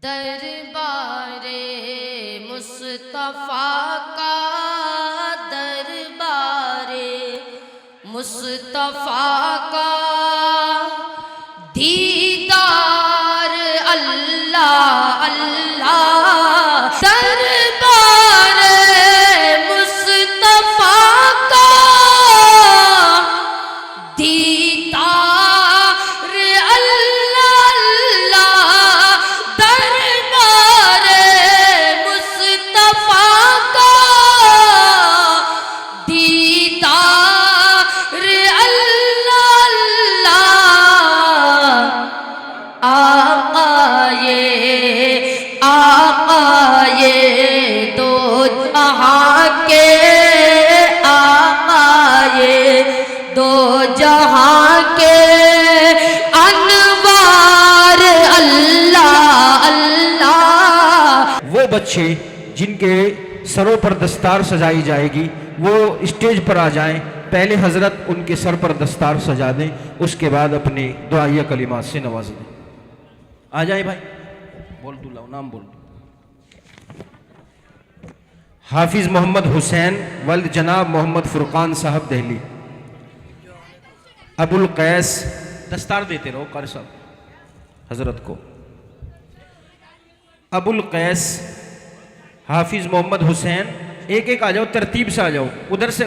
दरबारे मुस्तफ़ा का दरबारे मुस्तफ़ा का दीदार अल्लाह अल्लाह दरबारे मुस्तफ़ा का दीदार अल्लाह अल्लाह दरबारे मुस्तफ़ा का दीदार अल्लाह अल्लाह आए दो जहां के आए दो जहां के अनवार अल्लाह अल्लाह। वो बच्चे जिनके सरों पर दस्तार सजाई जाएगी वो स्टेज पर आ जाएं, पहले हजरत उनके सर पर दस्तार सजा दें, उसके बाद अपनी दुआया कलिमात से नवाज दें। आ जाए भाई, बोल तू लाओ, नाम बोल। हाफिज मोहम्मद हुसैन वल्द जनाब मोहम्मद फुरकान साहब दहली। अबुल कैस, दस्तार देते रहो कार साहब हजरत को। अबुल कैस, हाफिज मोहम्मद हुसैन, एक एक आ जाओ, तरतीब से आ जाओ, उधर से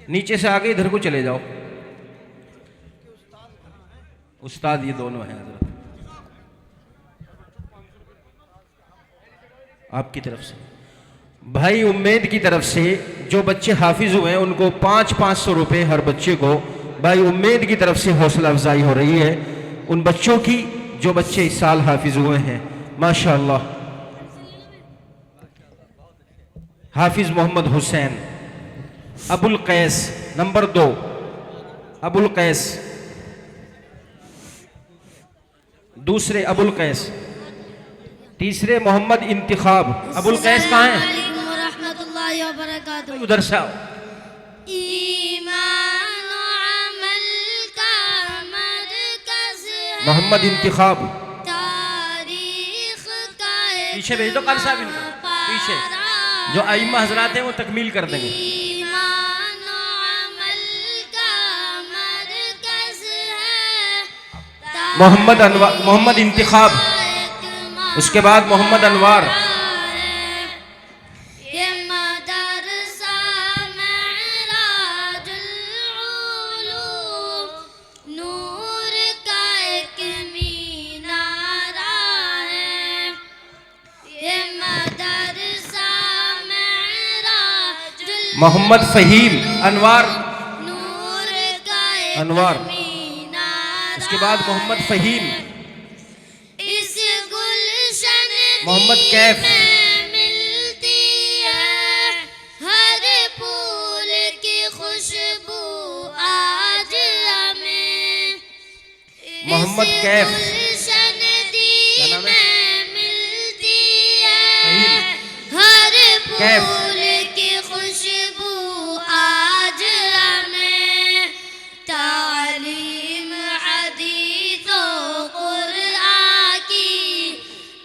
नीचे से आगे इधर को चले जाओ। उस्ताद ये दोनों हैं हजरत आपकी तरफ से। भाई उम्मेद की तरफ से जो बच्चे हाफिज हुए हैं उनको 500 रुपये हर बच्चे को, भाई उम्मेद की तरफ से हौसला अफजाई हो रही है उन बच्चों की जो बच्चे इस साल हाफिज हुए हैं माशाअल्लाह। हाफिज मोहम्मद हुसैन। अबुल कैस नंबर 2, अबुल कैस दूसरे, अबुल कैस तीसरे, मोहम्मद इंतिखाब। अबुल कैस कहाँ है? उधर से आओ। मोहम्मद इंतिखाब पीछे भेज दो कार साहब इनको, पीछे जो आइम्मा हजरात हैं वो तकमील कर देंगे। मोहम्मद अनवार, मोहम्मद इंतिखाब, उसके बाद मोहम्मद अनवार। मोहम्मद फहीम अनवार, अनवार, उसके बाद मोहम्मद फहीम। इस गुलशन मोहम्मद कैफ, मिलती है हर फूल की खुशबू आज हमें। मोहम्मद कैफ, क्या नाम है? मिलती है कैफ। हर फूल की खुशबू आज हमें। तालीम हदीसों कुरान की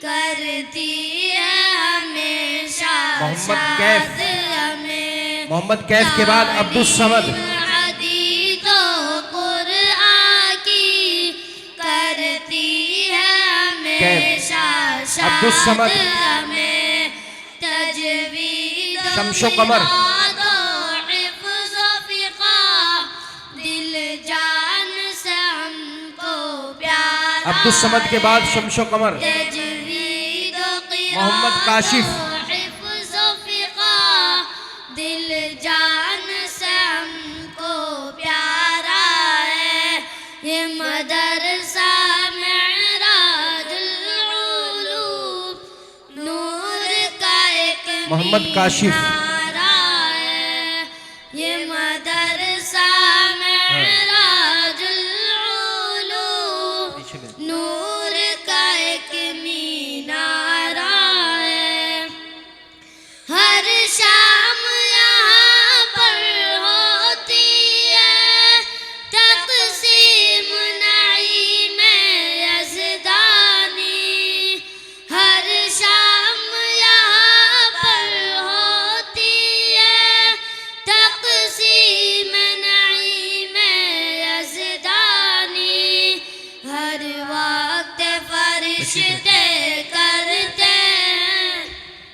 करती है हमेशा मोहम्मद कैफ, हमें। मोहम्मद कैफ के बाद अब्दुल समद। हदीसों कुरान की करती है हमेशा अब्दुल समद। हमें। तजवीद शमशो कमर, दिल जान से हमको प्यारा। अब्दुल समद के बाद शमशो कमर। मोहम्मद काशिफ, दिल जान से हमको प्यारा है ये मदरसा मेराजुल उलूम, नूर का एक मोहम्मद काशिफ। मीनारा है ये मदरसा मेराजुल उलूम, नूर का एक मीनारा है। हर शाम यहाँ पर होती है तक़सीम नईम यज़दानी। वक्त फरिश्ते